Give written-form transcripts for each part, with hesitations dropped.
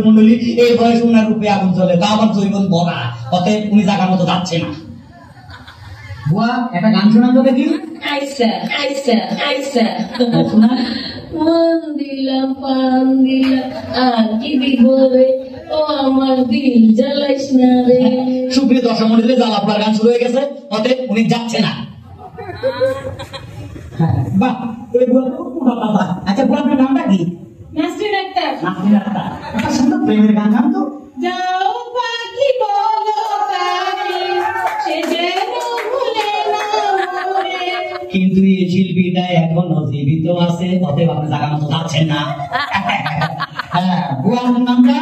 মন্ডলী এই বয়সে উনার রূপে আগুন চলে, তা আবার জৈবন বলা, অতএব উনি জায়গার মতো যাচ্ছে না। বুয়া একটা গান শোনা তো দেখি। আইসা আইসা আইসা শোনা। মন দিলাম পান দিলাম আর কি দিব রে, ও আমার দিল জ্বালাইস না রে। সুপ্রিয় দর্শক মন্ডলী, জ্বালা পোড়ার গান শুরু হয়ে গেছে, অতএব উনি যাচ্ছে না। বাহ, এই বুয়া তো পুরো বাবা। আচ্ছা বুয়া, আপনার নামটা কি? নাসরিন আক্তার। নাসরিন আক্তার। একটা সুন্দর প্রেমের গান গান তো। যাও পাখি বলো তারে, সে যেন ভুলে না মোরে। কিন্তু এই শিল্পীটা এখনো জীবিত আছে, অতএব আপনি জায়গা মতো যাচ্ছেন না। হ্যাঁ, বুয়া আপনার নামটা?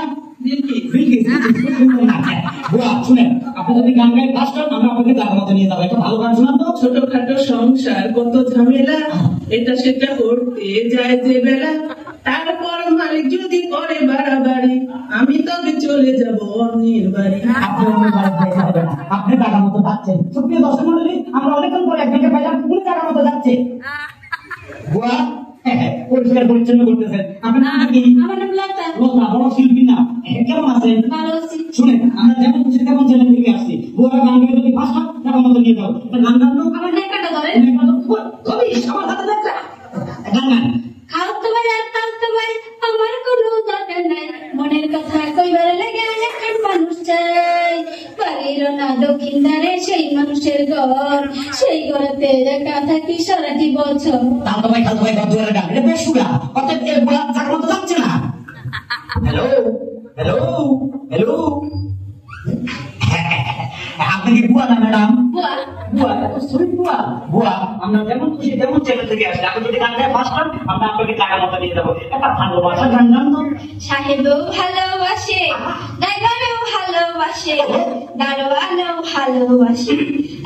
বুয়া শুনেন, আপনি যদি গান গায়ে ফার্স্ট হন, আমরা আপনাকে জায়গা মতো নিয়ে যাবো। একটা ভালো গান শোনান তো। ছোটখাটো সংসার কত ঝামেলা, এটা সেটা করতে যায় যে বেলা, তারপর মালিক যদি করে বাড়াবাড়ি, আমি তবে চলে যাব অন্যের বাড়ি। আপনি অন্য বাড়ি যাইতে হবে না, আপনি জায়গা মতো যাচ্ছেন। সুপ্রিয় দর্শক মন্ডলী, আমরা অনেকক্ষণ পরে একজনকে পাইলাম, উনি জায়গা মতো যাচ্ছে। বুয়া পরিষ্কার পরিচ্ছন্ন করতেছেন, আপনার নাম কি? আমার নাম লতা। লতা, বড় শিল্পী না? কেমন আছেন? ভালো আছি। শুনেন, আমরা যেমন খুশি তেমন চ্যানেল থেকে আসছি। বুয়া গান গায়ে যদি ফার্স্ট হয়, জায়গা মতো নিয়ে যাও। একটা গান গান তো। আমার নেকাটা ধরে। আমার হাতে দেখা গান গান। খাওয়াতে পারে আর তালতে পারে, আমার কোনো দরকার নাই। মনের কথা কইবার লেগে এখন মানুষ চাই। বাড়ির না দক্ষিণ ধারে সেই মানুষের ঘর, সেই ঘরেতে একা থাকি সারাটি বছর। তাও তো ভাই, খালতো ভাই, গদ্দারের গান, এটা বেশ সুরা। অতএব এর বুয়া জায়গা মতো যাচ্ছে না। হ্যালো হ্যালো হ্যালো, আপনি কি বুয়া না ম্যাডাম? বুয়া। বুয়া, সরি বুয়া। বুয়া, আমরা যেমন খুশি তেমন চ্যানেল থেকে আসছি। আপনি যদি গান গায়ে ফার্স্ট হন, আমরা আপনাকে টাকা মতো নিয়ে যাবো। একটা ভালোবাসা গান গান তো। সাহেবও ভালোবাসে, ড্রাইভারও ভালোবাসে, দারোয়ানও ভালোবাসে,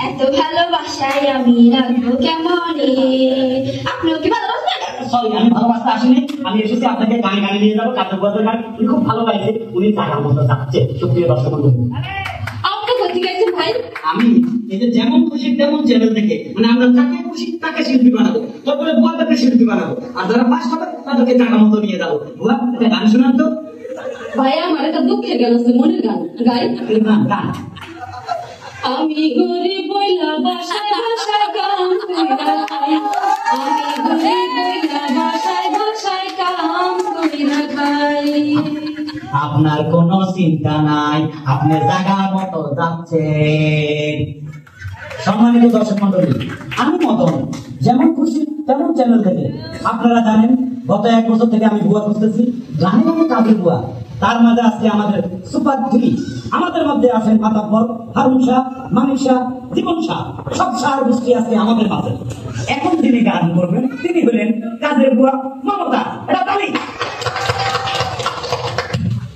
এত ভালোবাসায় আমি রাখবো কেমনে? আপনিও কি ভালোবাসেন? সরি, আমি ভালোবাসতে আসিনি, আমি এসেছি আপনাকে গান গানে নিয়ে যাবো। কাজের বুয়াদের গান উনি খুব ভালো গাইছে, উনি টাকার মতো যাচ্ছে। সুপ্রিয় দর্শক মন্ডলী, আপনি কোথায় গেছেন ভাই? আমি এই যে যেমন খুশি তেমন চ্যানেল থেকে, মানে আমরা যাকে খুশি তাকে শিল্পী বানাবো, তারপরে বুয়াদেরকে শিল্পী বানাবো, আর যারা পাশ হবে তাদেরকে টাকা মতো নিয়ে যাবো। বুয়া, একটা গান শোনান তো। ভাই আমার একটা দুঃখের গান আছে, মনের গান গাই। গান গান। আমি গরিব বইলা বাসায় বাসায় কাম কইরা খাই, আমি গরিব বইলা বাসায় বাসায় কাম কইরা খাই। আপনার কোনো চিন্তা নাই, আপনি জায়গা মতো যাচ্ছেন। সম্মানিত দর্শক মন্ডলী, আমি মদন, যেমন খুশি তেমন চ্যানেল থেকে। আপনারা জানেন, গত 1 বছর থেকে আমি বুয়া খুঁজতেছি, গানে গানে কাজে বুয়া। তার মাঝে আজকে আমাদের সুপার 3। আমাদের মধ্যে আছেন মাতাব্বর, হারুন শাহ, মানিক শাহ, জীবন শাহ, সব শাহ গোষ্ঠী আছে আমাদের মাঝে। এখন যিনি গান করবেন তিনি হলেন কাজের বুয়া।